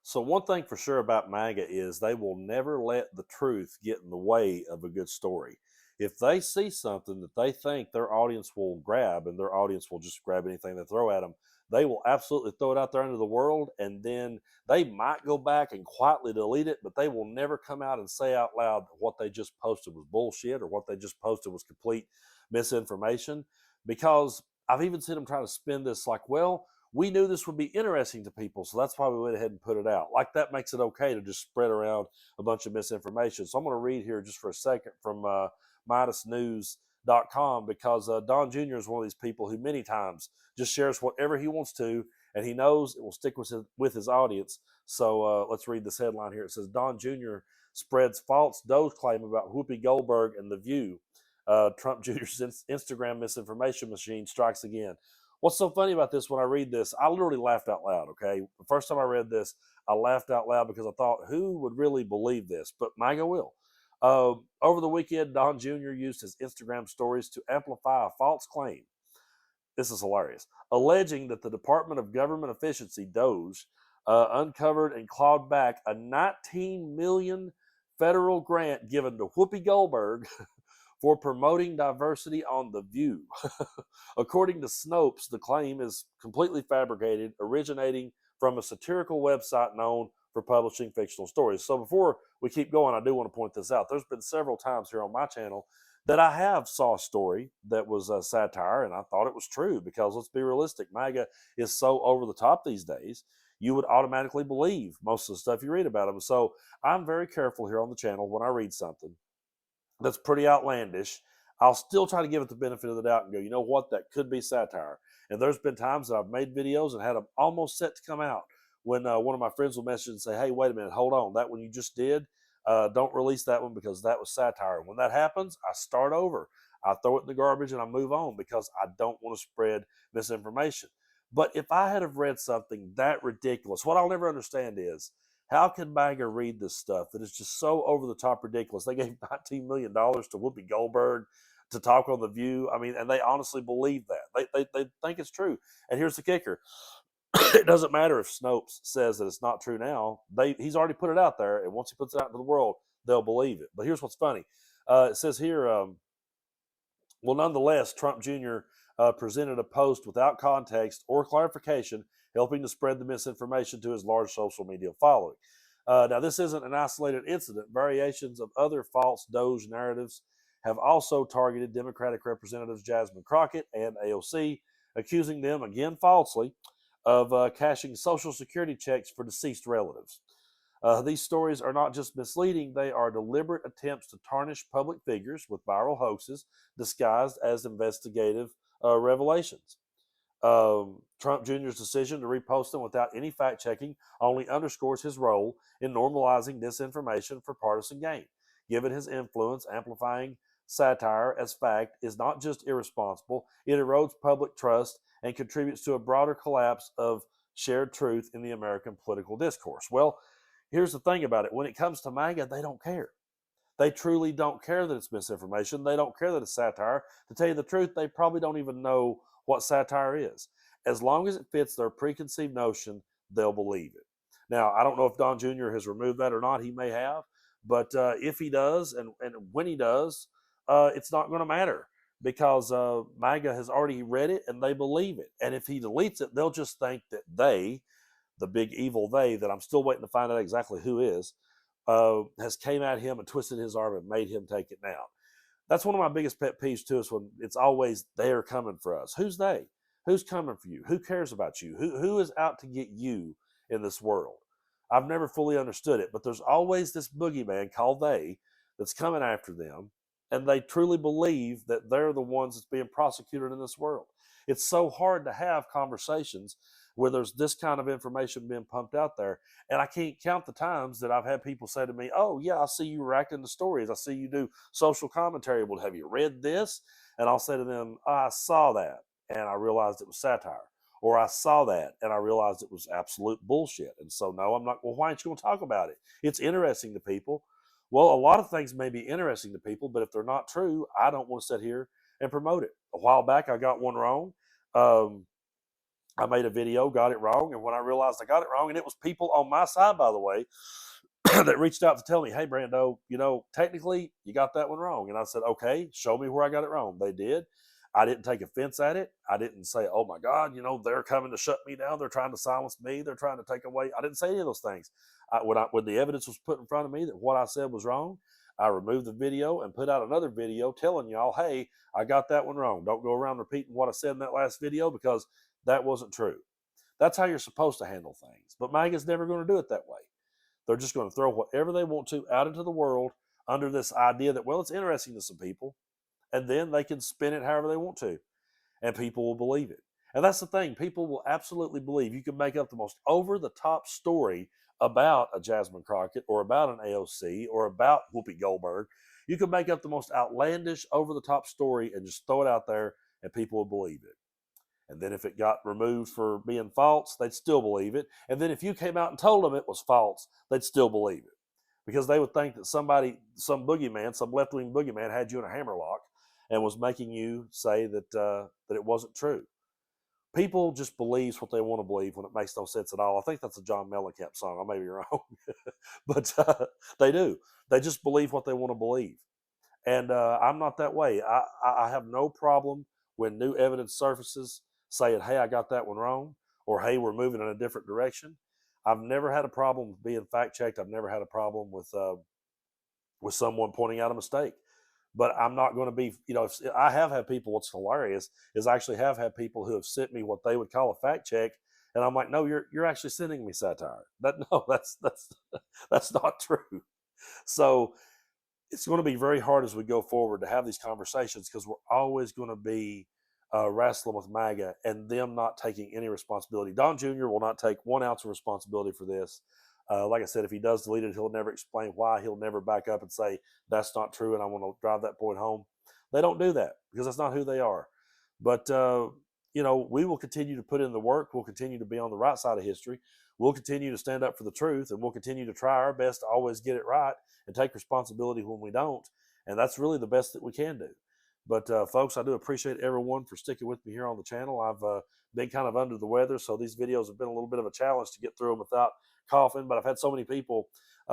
So one thing for sure about MAGA is they will never let the truth get in the way of a good story. If they see something that they think their audience will grab, and their audience will just grab anything they throw at them, they will absolutely throw it out there into the world, and then they might go back and quietly delete it, but they will never come out and say out loud that what they just posted was bullshit or what they just posted was complete misinformation. Because I've even seen them try to spin this like, well, we knew this would be interesting to people, so that's why we went ahead and put it out. Like that makes it okay to just spread around a bunch of misinformation. So I'm going to read here just for a second from MidasNews.com because Don Jr. is one of these people who many times just shares whatever he wants to, and he knows it will stick with his audience. So let's read this headline here. It says, Don Jr. spreads false Doge claim about Whoopi Goldberg and The View. Trump Jr.'s Instagram misinformation machine strikes again. What's so funny about this when I read this, I literally laughed out loud, okay? The first time I read this, I laughed out loud because I thought, who would really believe this? But MAGA will. Over the weekend, Don Jr. used his Instagram stories to amplify a false claim. This is hilarious. Alleging that the Department of Government Efficiency, DOGE, uncovered and clawed back a $19 million federal grant given to Whoopi Goldberg for promoting diversity on The View. According to Snopes, the claim is completely fabricated, originating from a satirical website known for publishing fictional stories. So before we keep going, I do want to point this out. There's been several times here on my channel that I have saw a story that was a satire, and I thought it was true because let's be realistic, MAGA is so over the top these days, you would automatically believe most of the stuff you read about them. So I'm very careful here on the channel when I read something that's pretty outlandish. I'll still try to give it the benefit of the doubt and go, you know what, that could be satire. And there's been times that I've made videos and had them almost set to come out when one of my friends will message and say, hey, wait a minute, hold on, that one you just did, don't release that one because that was satire. When that happens, I start over. I throw it in the garbage and I move on because I don't want to spread misinformation. But if I had have read something that ridiculous, what I'll never understand is, how can MAGA read this stuff that is just so over the top ridiculous? They gave $19 million to Whoopi Goldberg to talk on The View. I mean, and they honestly believe that. They think it's true. And here's the kicker. It doesn't matter if Snopes says that it's not true now. He's already put it out there, and once he puts it out into the world, they'll believe it. But here's what's funny. It says here, well, nonetheless, Trump Jr. Presented a post without context or clarification, helping to spread the misinformation to his large social media following. Now, this isn't an isolated incident. Variations of other false Doge narratives have also targeted Democratic Representatives Jasmine Crockett and AOC, accusing them, again falsely, of cashing Social Security checks for deceased relatives. These stories are not just misleading, they are deliberate attempts to tarnish public figures with viral hoaxes disguised as investigative revelations. Trump Jr.'s decision to repost them without any fact checking only underscores his role in normalizing disinformation for partisan gain. Given his influence, amplifying satire as fact is not just irresponsible, it erodes public trust and contributes to a broader collapse of shared truth in the American political discourse. Well, here's the thing about it. When it comes to MAGA, they don't care. They truly don't care that it's misinformation. They don't care that it's satire. To tell you the truth, they probably don't even know what satire is. As long as it fits their preconceived notion, they'll believe it. Now, I don't know if Don Jr. has removed that or not. He may have. But if he does, and when he does, it's not going to matter because MAGA has already read it and they believe it. And if he deletes it, they'll just think that the big evil they, that I'm still waiting to find out exactly who is, has came at him and twisted his arm and made him take it down. That's one of my biggest pet peeves too, is when it's always they're coming for us. Who's they? Who's coming for you? Who cares about you? Who is out to get you in this world? I've never fully understood it, but there's always this boogeyman called they that's coming after them, and they truly believe that they're the ones that's being prosecuted in this world. It's so hard to have conversations where there's this kind of information being pumped out there. And I can't count the times that I've had people say to me, oh, yeah, I see you reacting to stories. I see you do social commentary. Well, have you read this? And I'll say to them, oh, I saw that and I realized it was satire. Or I saw that and I realized it was absolute bullshit. And so, no, I'm not. Well, why aren't you going to talk about it? It's interesting to people. Well, a lot of things may be interesting to people, but if they're not true, I don't want to sit here and promote it. A while back, I got one wrong. I made a video, got it wrong, and when I realized I got it wrong, and it was people on my side, by the way, that reached out to tell me, hey, Brando, technically you got that one wrong. And I said, okay, show me where I got it wrong. They did. I didn't take offense at it. I didn't say, oh my God, they're coming to shut me down. They're trying to silence me. They're trying to take away. I didn't say any of those things. When the evidence was put in front of me that what I said was wrong, I removed the video and put out another video telling y'all, hey, I got that one wrong. Don't go around repeating what I said in that last video because that wasn't true. That's how you're supposed to handle things. But MAGA's never going to do it that way. They're just going to throw whatever they want to out into the world under this idea that, well, it's interesting to some people, and then they can spin it however they want to, and people will believe it. And that's the thing. People will absolutely believe. You can make up the most over-the-top story about a Jasmine Crockett or about an AOC or about Whoopi Goldberg. You can make up the most outlandish, over-the-top story and just throw it out there, and people will believe it. And then if it got removed for being false, they'd still believe it. And then if you came out and told them it was false, they'd still believe it. Because they would think that somebody, some boogeyman, some left-wing boogeyman had you in a hammerlock and was making you say that it wasn't true. People just believe what they want to believe when it makes no sense at all. I think that's a John Mellencamp song. I may be wrong. But they do. They just believe what they want to believe. And I'm not that way. I have no problem when new evidence surfaces saying, hey, I got that one wrong, or hey, we're moving in a different direction. I've never had a problem with being fact checked. I've never had a problem with someone pointing out a mistake. But I'm not going to be, I have had people, what's hilarious is I actually have had people who have sent me what they would call a fact check. And I'm like, no, you're actually sending me satire. That's not true. So it's going to be very hard as we go forward to have these conversations because we're always going to be wrestling with MAGA and them not taking any responsibility. Don Jr. will not take 1 ounce of responsibility for this. Like I said, if he does delete it, he'll never explain why. He'll never back up and say, that's not true, and I want to drive that point home. They don't do that because that's not who they are. But, we will continue to put in the work. We'll continue to be on the right side of history. We'll continue to stand up for the truth, and we'll continue to try our best to always get it right and take responsibility when we don't. And that's really the best that we can do. But folks, I do appreciate everyone for sticking with me here on the channel. I've been kind of under the weather, so these videos have been a little bit of a challenge to get through them without coughing. But I've had so many people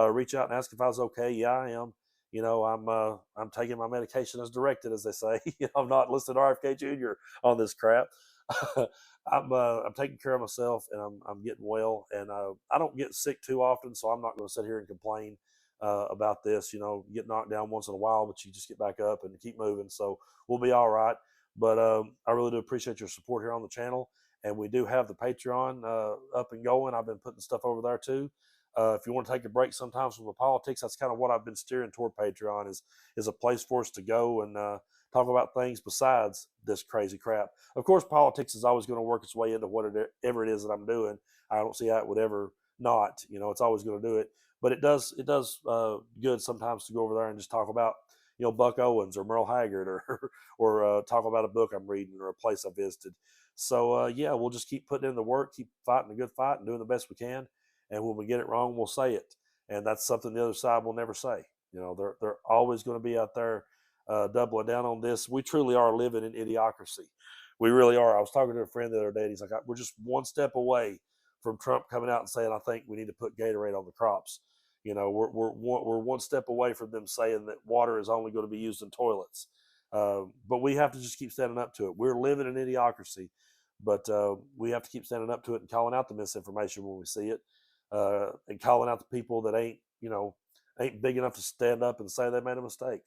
reach out and ask if I was okay. Yeah, I am. I'm taking my medication as directed, as they say. I'm not listed RFK Jr. on this crap. I'm taking care of myself, and I'm getting well, and I don't get sick too often, so I'm not going to sit here and complain about this. You get knocked down once in a while, but you just get back up and keep moving. So we'll be all right. But I really do appreciate your support here on the channel, and we do have the Patreon up and going. I've been putting stuff over there too. If you want to take a break sometimes from the politics, that's kind of what I've been steering toward. Patreon is a place for us to go and talk about things besides this crazy crap. Of course, politics is always going to work its way into whatever it is that I'm doing. I don't see how it would ever not. It's always going to do it. But it does good sometimes to go over there and just talk about Buck Owens or Merle Haggard or talk about a book I'm reading or a place I visited. So yeah, we'll just keep putting in the work, keep fighting a good fight, and doing the best we can. And when we get it wrong, we'll say it. And that's something the other side will never say. They're always going to be out there doubling down on this. We truly are living in idiocracy. We really are. I was talking to a friend the other day, and he's like, we're just one step away from Trump coming out and saying, I think we need to put Gatorade on the crops. We're one step away from them saying that water is only going to be used in toilets. But we have to just keep standing up to it. We're living in idiocracy, but we have to keep standing up to it and calling out the misinformation when we see it, and calling out the people that ain't big enough to stand up and say they made a mistake.